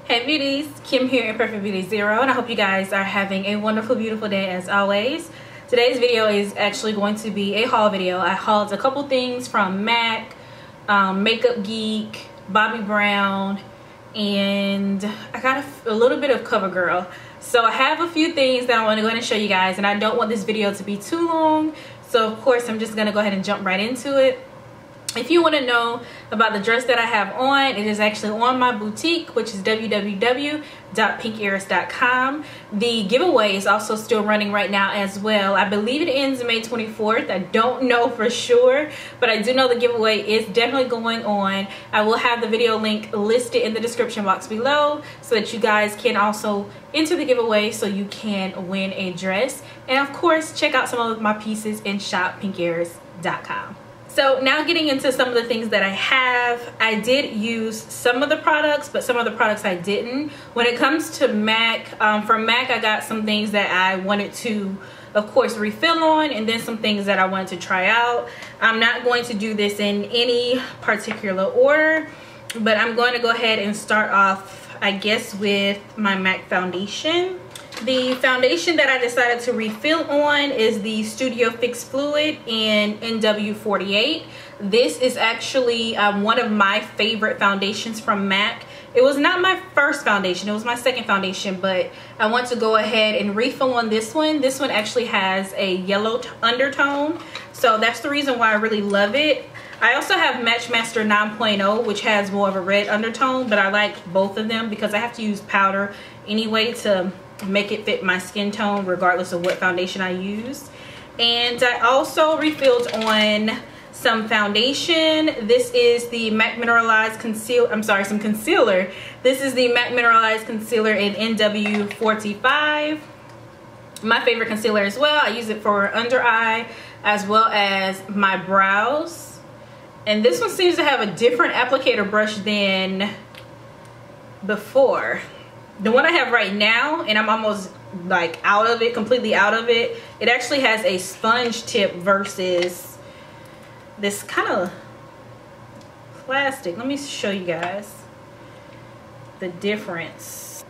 Hey beauties, Kim here in Perfect Beauty Zero, and I hope you guys are having a wonderful, beautiful day as always. Today's video is actually going to be a haul video. I hauled a couple things from MAC, Makeup Geek, Bobbi Brown, and I got a little bit of CoverGirl. So I have a few things that I want to go ahead and show you guys, and I don't want this video to be too long. So of course I'm just going to go ahead and jump right into it. If you want to know about the dress that I have on, it is actually on my boutique, which is www.pinkearist.com. The giveaway is also still running right now as well. I believe it ends May 24th. I don't know for sure, but I do know the giveaway is definitely going on. I will have the video link listed in the description box below so that you guys can also enter the giveaway so you can win a dress. And of course, check out some of my pieces and shop pinkearist.com. So now getting into some of the things that I have, I did use some of the products, but some of the products I didn't. When it comes to MAC, from MAC I got some things that I wanted to, of course, refill on, and then some things that I wanted to try out. I'm not going to do this in any particular order, but I'm going to go ahead and start off, I guess, with my MAC foundation. The foundation that I decided to refill on is the Studio Fix Fluid in NW48. This is actually one of my favorite foundations from MAC. It was not my first foundation, it was my second foundation, but I want to go ahead and refill on this one. This one actually has a yellow undertone, so that's the reason why I really love it. I also have Matchmaster 9.0, which has more of a red undertone, but I like both of them because I have to use powder anyway to make it fit my skin tone regardless of what foundation I use. And I also refilled on some foundation. This is the MAC Mineralized Conceal, I'm sorry, some concealer. This is the MAC Mineralized Concealer in NW45. My favorite concealer as well. I use it for under eye as well as my brows. And this one seems to have a different applicator brush than before. The one I have right now, and I'm almost like out of it, completely out of it, it actually has a sponge tip versus this kind of plastic. Let me show you guys the difference.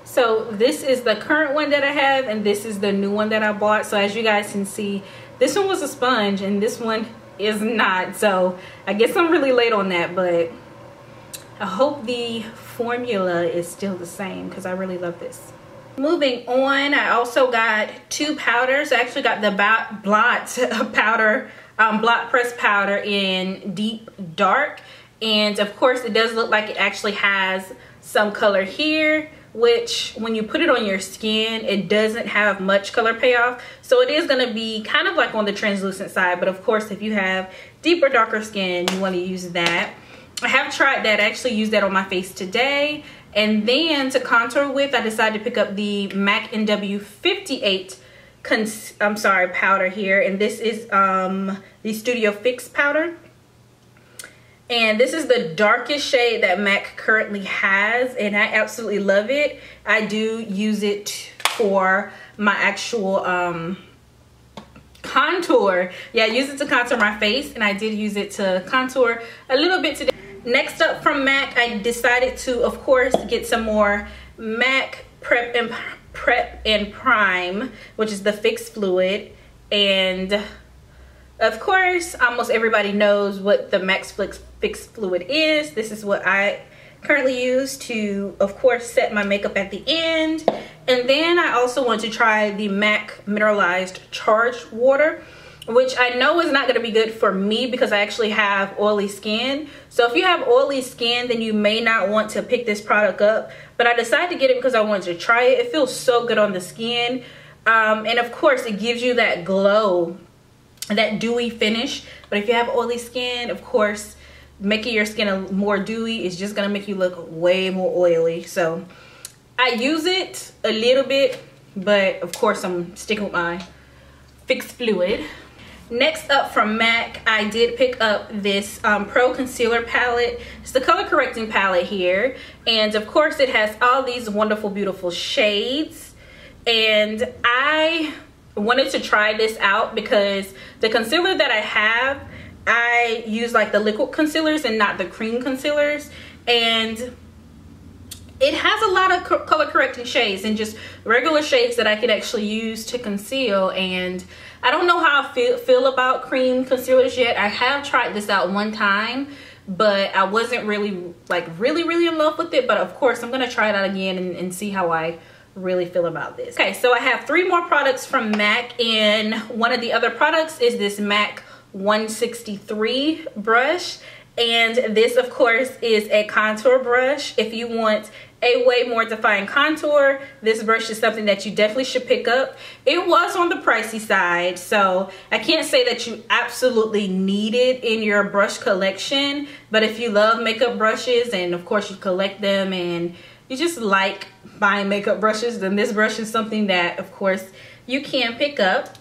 So this is the current one that I have, and this is the new one that I bought. So as you guys can see, this one was a sponge and this one is not. So I guess I'm really late on that, but I hope the formula is still the same because I really love this. Moving on, I also got two powders. I actually got the Blot powder, Blot press powder in Deep Dark, and of course it does look like it actually has some color here, which when you put it on your skin, it doesn't have much color payoff. So it is going to be kind of like on the translucent side, but of course if you have deeper, darker skin, you want to use that. I have tried that. I actually used that on my face today. And then to contour with, I decided to pick up the MAC NW58 powder here. And this is the Studio Fix powder. And this is the darkest shade that MAC currently has, and I absolutely love it. I do use it for my actual contour. Yeah, I use it to contour my face, and I did use it to contour a little bit today. Next up from MAC, I decided to, of course, get some more MAC Prep and Prime, which is the Fix Fluid. And of course, almost everybody knows what the MAC Fix Fluid is. This is what I currently use to, of course, set my makeup at the end. And then I also want to try the MAC Mineralized Charged Water, which I know is not going to be good for me because I actually have oily skin. So if you have oily skin, then you may not want to pick this product up. But I decided to get it because I wanted to try it. It feels so good on the skin. And of course, it gives you that glow, that dewy finish. But if you have oily skin, of course, making your skin more dewy is just going to make you look way more oily. So I use it a little bit, but of course, I'm sticking with my Fix Fluid. Next up from MAC, I did pick up this Pro Concealer palette. It's the color correcting palette here. And of course it has all these wonderful, beautiful shades. And I wanted to try this out because the concealer that I have, I use like the liquid concealers and not the cream concealers. And it has a lot of color correcting shades and just regular shades that I could actually use to conceal. And I don't know how I feel about cream concealers yet. I have tried this out one time, but I wasn't really really in love with it. But of course I'm gonna try it out again and see how I really feel about this. Okay, so I have 3 more products from MAC, and one of the other products is this MAC 163 brush. And this of course is a contour brush. If you want a way more defined contour, this brush is something that you definitely should pick up. It was on the pricey side, so I can't say that you absolutely need it in your brush collection, but if you love makeup brushes and of course you collect them and you just like buying makeup brushes, then this brush is something that of course you can pick up.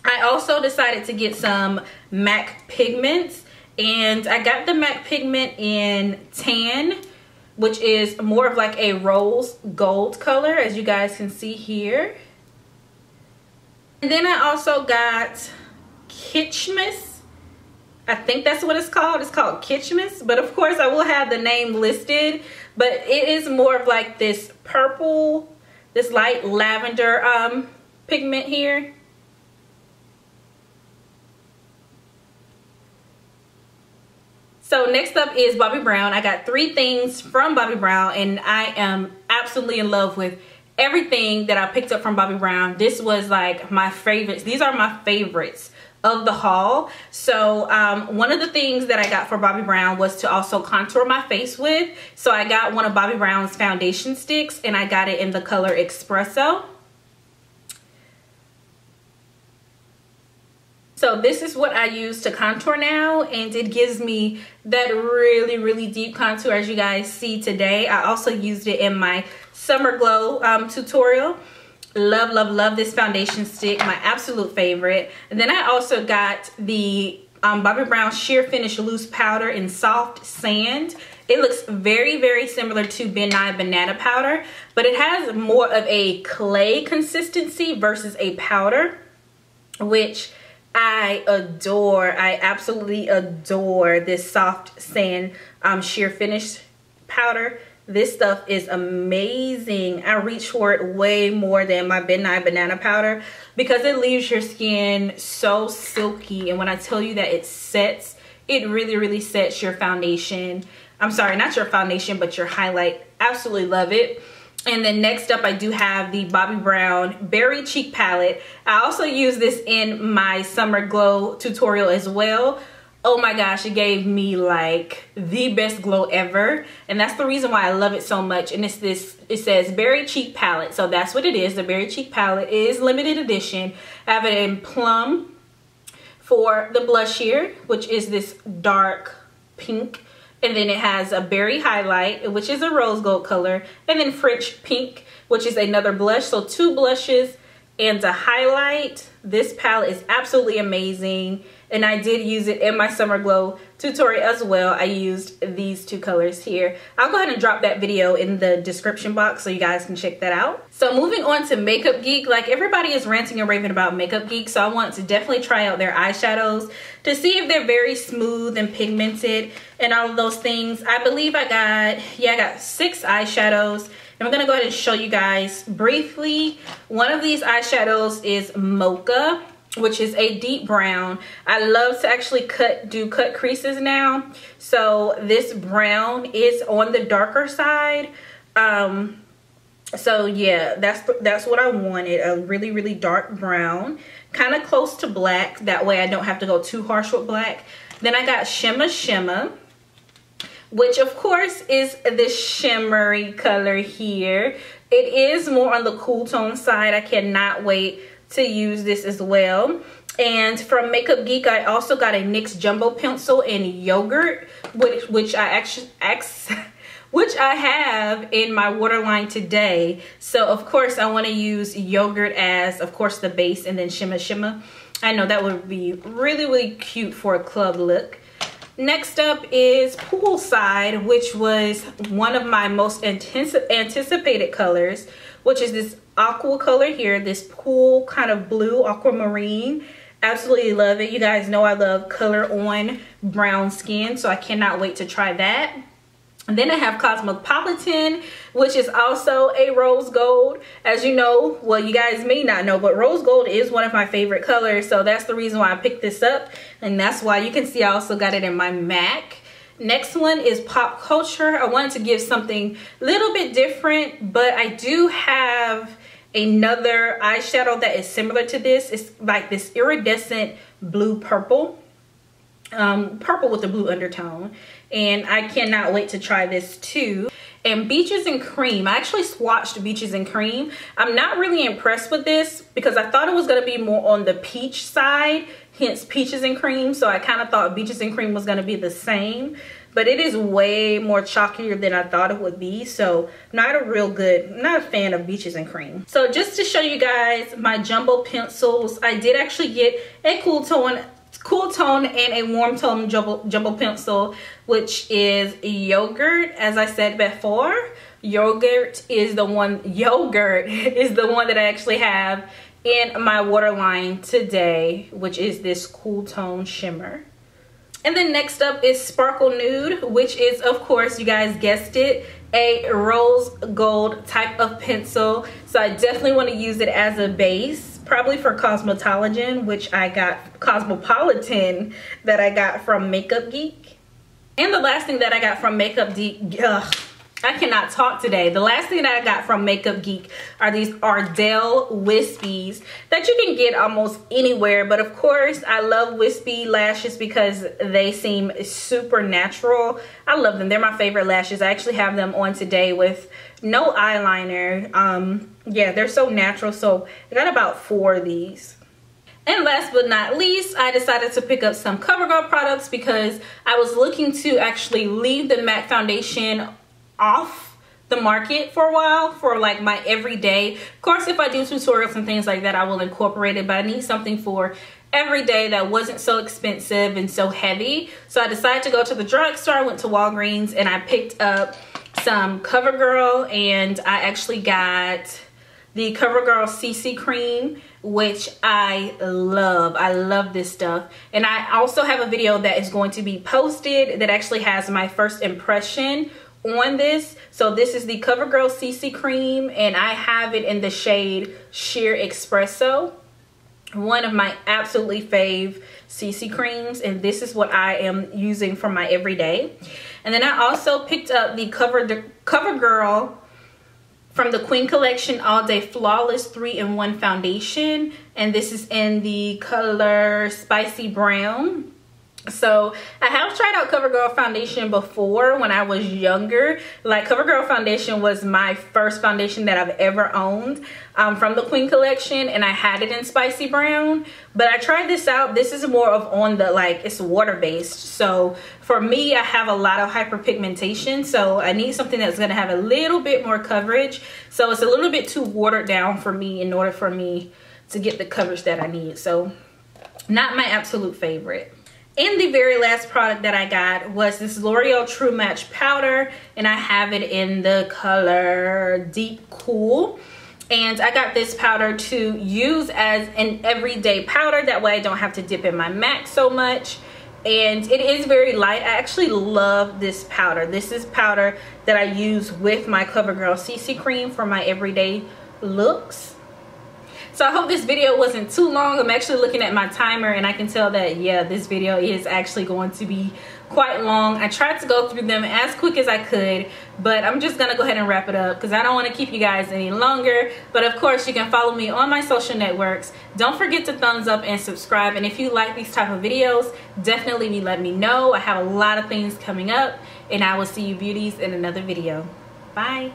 I also decided to get some MAC pigments, and I got the MAC pigment in tan, which is more of like a rose gold color, as you guys can see here. And then I also got Kitchmas. I think that's what it's called. It's called Kitchmas, but of course I will have the name listed. But it is more of like this purple, this light lavender pigment here. So next up is Bobbi Brown. I got 3 things from Bobbi Brown, and I am absolutely in love with everything that I picked up from Bobbi Brown. This was like my favorites. These are my favorites of the haul. So one of the things that I got for Bobbi Brown was to also contour my face with. So I got one of Bobbi Brown's foundation sticks, and I got it in the color Expresso. So this is what I use to contour now, and it gives me that really deep contour as you guys see today. I also used it in my Summer Glow tutorial. Love this foundation stick, my absolute favorite. And then I also got the Bobbi Brown Sheer Finish Loose Powder in Soft Sand. It looks very similar to Ben Nye Banana Powder, but it has more of a clay consistency versus a powder, which I adore. I absolutely adore this Soft Sand Sheer Finish powder. This stuff is amazing. I reach for it way more than my Ben Nye Banana Powder because it leaves your skin so silky. And when I tell you that it sets, it really sets your foundation. I'm sorry, not your foundation, but your highlight. Absolutely love it. And then next up, I do have the Bobbi Brown Berry Cheek Palette. I also use this in my Summer Glow tutorial as well. Oh my gosh, it gave me like the best glow ever. And that's the reason why I love it so much. And it's this, it says Berry Cheek Palette. So that's what it is. The Berry Cheek Palette is limited edition. I have it in Plum for the blush here, which is this dark pink. And then it has a berry highlight, which is a rose gold color, and then French pink, which is another blush. So 2 blushes and a highlight. This palette is absolutely amazing, and I did use it in my Summer Glow tutorial as well. I used these 2 colors here. I'll go ahead and drop that video in the description box so you guys can check that out. So moving on to Makeup Geek, like everybody is ranting and raving about Makeup Geek, so I want to definitely try out their eyeshadows to see if they're very smooth and pigmented and all of those things. I believe I got 6 eyeshadows. And I'm gonna go ahead and show you guys briefly. One of these eyeshadows is Mocha, which is a deep brown. I love to actually do cut creases now. So this brown is on the darker side. So yeah, that's what I wanted, a really dark brown, kind of close to black. That way I don't have to go too harsh with black. Then I got Shimma, which of course is this shimmery color here. It is more on the cool tone side. I cannot wait to use this as well. And from Makeup Geek, I also got a NYX Jumbo Pencil in Yogurt, which I have in my waterline today. So of course I want to use Yogurt as of course the base, and then Shimma. I know that would be really cute for a club look. Next up is Poolside, which was one of my most anticipated colors, which is this aqua color here, this pool kind of blue aquamarine. Absolutely love it. You guys know I love color on brown skin, so I cannot wait to try that. And then I have Cosmopolitan, which is also a rose gold. As you know, well, you guys may not know, but rose gold is one of my favorite colors. So that's the reason why I picked this up. And that's why you can see I also got it in my MAC. Next one is Pop Culture. I wanted to give something a little bit different, but I do have another eyeshadow that is similar to this. It's like this iridescent blue purple. Purple with a blue undertone, and I cannot wait to try this too. And Beaches and Cream, I actually swatched Beaches and Cream. I'm not really impressed with this because I thought it was going to be more on the peach side, hence Peaches and Cream. So I kind of thought Beaches and Cream was going to be the same, but it is way more chalkier than I thought it would be. So not a fan of Beaches and Cream. So just to show you guys my jumbo pencils, I did actually get a cool tone and a warm tone jumbo pencil, which is Yogurt. As I said before, Yogurt is the one that I actually have in my waterline today, which is this cool tone shimmer. And then next up is Sparkle Nude, which is, of course, you guys guessed it, a rose gold type of pencil. So I definitely want to use it as a base, probably for Cosmopolitan, which I got, Cosmopolitan, that I got from Makeup Geek. And the last thing that I got from Makeup Geek, I cannot talk today. The last thing that I got from Makeup Geek are these Ardell Wispies that you can get almost anywhere. But of course, I love wispy lashes because they seem super natural. I love them. They're my favorite lashes. I actually have them on today with no eyeliner. Yeah, they're so natural. So I got about 4 of these. And last but not least, I decided to pick up some CoverGirl products because I was looking to actually leave the MAC foundation off the market for a while for like my everyday. Of course, if I do tutorials and things like that, I will incorporate it, but I need something for every day that wasn't so expensive and so heavy. So I decided to go to the drugstore. I went to Walgreens and I picked up some CoverGirl, and I actually got the CoverGirl CC cream, which I love. I love this stuff. And I also have a video that is going to be posted that actually has my first impression on this. So this is the CoverGirl CC cream, and I have it in the shade Sheer Expresso, one of my absolutely fave CC creams, and this is what I am using for my everyday. And then I also picked up the CoverGirl from the Queen Collection All Day Flawless 3-in-1 foundation, and this is in the color Spicy Brown. So I have tried out CoverGirl foundation before when I was younger. Like, CoverGirl foundation was my first foundation that I've ever owned from the Queen Collection, and I had it in Spicy Brown. But I tried this out. This is more of on the, like, it's water based. So for me, I have a lot of hyperpigmentation, so I need something that's going to have a little bit more coverage. So it's a little bit too watered down for me in order for me to get the coverage that I need. So not my absolute favorite. And the very last product that I got was this L'Oreal True Match powder, and I have it in the color Deep Cool. And I got this powder to use as an everyday powder. That way I don't have to dip in my MAC so much. And it is very light. I actually love this powder. This is powder that I use with my CoverGirl CC cream for my everyday looks. So I hope this video wasn't too long. I'm actually looking at my timer and I can tell that, yeah, this video is actually going to be quite long. I tried to go through them as quick as I could, but I'm just gonna go ahead and wrap it up because I don't want to keep you guys any longer. But of course, you can follow me on my social networks. Don't forget to thumbs up and subscribe. And if you like these type of videos, definitely let me know. I have a lot of things coming up, and I will see you beauties in another video. Bye.